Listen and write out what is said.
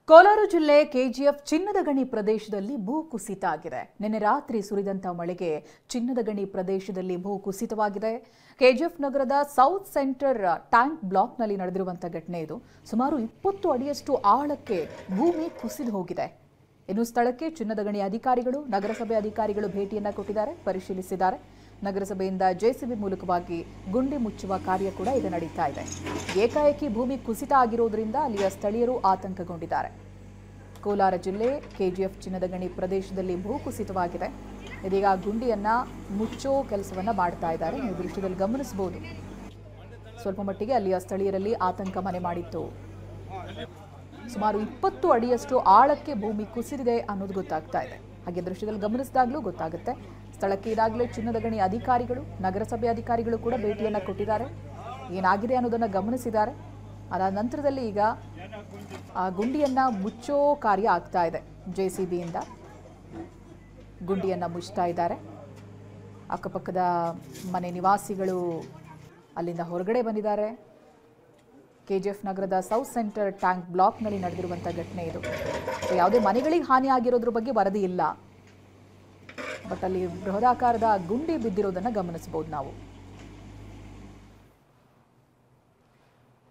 ಕೋಲಾರ ಜಿಲ್ಲೆ ಕೆಜಿಎಫ್ ಚಿನ್ನದ ಗಣಿ ಪ್ರದೇಶದಲ್ಲಿ ಭೂ ಕುಸಿತ ಆಗಿದೆ. ನಿನ್ನೆ ರಾತ್ರಿ ಸುರಿದಂತ ಮಳೆಗೆ ಚಿನ್ನದ ಗಣಿ ಪ್ರದೇಶದಲ್ಲಿ ಭೂ ಕುಸಿತವಾಗಿದೆ. ಕೆಜಿಎಫ್ ನಗರದ ಸೌತ್ ಸೆಂಟರ್ ಟ್ಯಾಂಕ್ ಬ್ಲಾಕ್ನಲ್ಲಿ ನಡೆದಿರುವಂತಹ ಘಟನೆ ಇದು. ಸುಮಾರು 20 ಅಡಿಯಷ್ಟು ಆಳಕ್ಕೆ ಭೂಮಿ ಕುಸಿದು ಹೋಗಿದೆ. ಇನ್ನು ಸ್ಥಳಕ್ಕೆ ಚಿನ್ನದ ಗಣಿ ಅಧಿಕಾರಿಗಳು, ನಗರಸಭೆ ಅಧಿಕಾರಿಗಳು ಭೇಟಿಯನ್ನ ಕೊಟ್ಟಿದ್ದಾರೆ, ಪರಿಶೀಲಿಸಿದ್ದಾರೆ. ನಗರಸಭೆಯಿಂದ ಜೆಸಿಬಿ ಮೂಲಕವಾಗಿ ಗುಂಡಿ ಮುಚ್ಚುವ ಕಾರ್ಯ ಕೂಡ ಈಗ ನಡೀತಾ ಇದೆ. ಏಕಾಏಕಿ ಭೂಮಿ ಕುಸಿತ ಆಗಿರೋದ್ರಿಂದ ಅಲ್ಲಿಯ ಸ್ಥಳೀಯರು ಆತಂಕಗೊಂಡಿದ್ದಾರೆ. ಕೋಲಾರ ಜಿಲ್ಲೆ ಕೆಜಿಎಫ್ ಚಿನ್ನದ ಗಣಿ ಪ್ರದೇಶದಲ್ಲಿ ಭೂ ಕುಸಿತವಾಗಿದೆ. ಇದೀಗ ಗುಂಡಿಯನ್ನ ಮುಚ್ಚೋ ಕೆಲಸವನ್ನ ಮಾಡ್ತಾ ಇದ್ದಾರೆ. ನೀವು ದೃಶ್ಯದಲ್ಲಿ ಗಮನಿಸಬಹುದು. ಸ್ವಲ್ಪ ಮಟ್ಟಿಗೆ ಅಲ್ಲಿಯ ಸ್ಥಳೀಯರಲ್ಲಿ ಆತಂಕ ಮನೆ ಮಾಡಿತ್ತು. ಸುಮಾರು 20 ಅಡಿಯಷ್ಟು ಆಳಕ್ಕೆ ಭೂಮಿ ಕುಸಿದಿದೆ ಅನ್ನೋದು ಗೊತ್ತಾಗ್ತಾ ಇದೆ. ಹಾಗೆ ದೃಶ್ಯದಲ್ಲಿ ಗಮನಿಸಿದಾಗಲೂ ಗೊತ್ತಾಗುತ್ತೆ. ಸ್ಥಳಕ್ಕೆ ಈಗಾಗಲೇ ಚಿನ್ನದ ಗಣಿ ಅಧಿಕಾರಿಗಳು, ನಗರಸಭೆ ಅಧಿಕಾರಿಗಳು ಕೂಡ ಭೇಟಿಯನ್ನು ಕೊಟ್ಟಿದ್ದಾರೆ. ಏನಾಗಿದೆ ಅನ್ನೋದನ್ನು ಗಮನಿಸಿದ್ದಾರೆ. ಅದಾದ ನಂತರದಲ್ಲಿ ಈಗ ಆ ಗುಂಡಿಯನ್ನು ಮುಚ್ಚೋ ಕಾರ್ಯ ಆಗ್ತಾ ಇದೆ. ಜೆಸಿಬಿಯಿಂದ ಗುಂಡಿಯನ್ನು ಮುಚ್ತಾ ಇದ್ದಾರೆ. ಅಕ್ಕಪಕ್ಕದ ಮನೆ ನಿವಾಸಿಗಳು ಅಲ್ಲಿಂದ ಹೊರಗಡೆ ಬಂದಿದ್ದಾರೆ. ಕೆಜಿಎಫ್ ನಗರದ ಸೌತ್ ಸೆಂಟರ್ ಟ್ಯಾಂಕ್ ಬ್ಲಾಕ್ನಲ್ಲಿ ನಡೆದಿರುವಂಥ ಘಟನೆ ಇದು. ಯಾವುದೇ ಮನೆಗಳಿಗೆ ಹಾನಿ ಆಗಿರೋದ್ರ ಬಗ್ಗೆ ವರದಿ ಇಲ್ಲ, ಬಟ್ ಅಲ್ಲಿ ಬೃಹದಾಕಾರದ ಗುಂಡಿ ಬಿದ್ದಿರೋದನ್ನು ಗಮನಿಸಬಹುದು ನಾವು.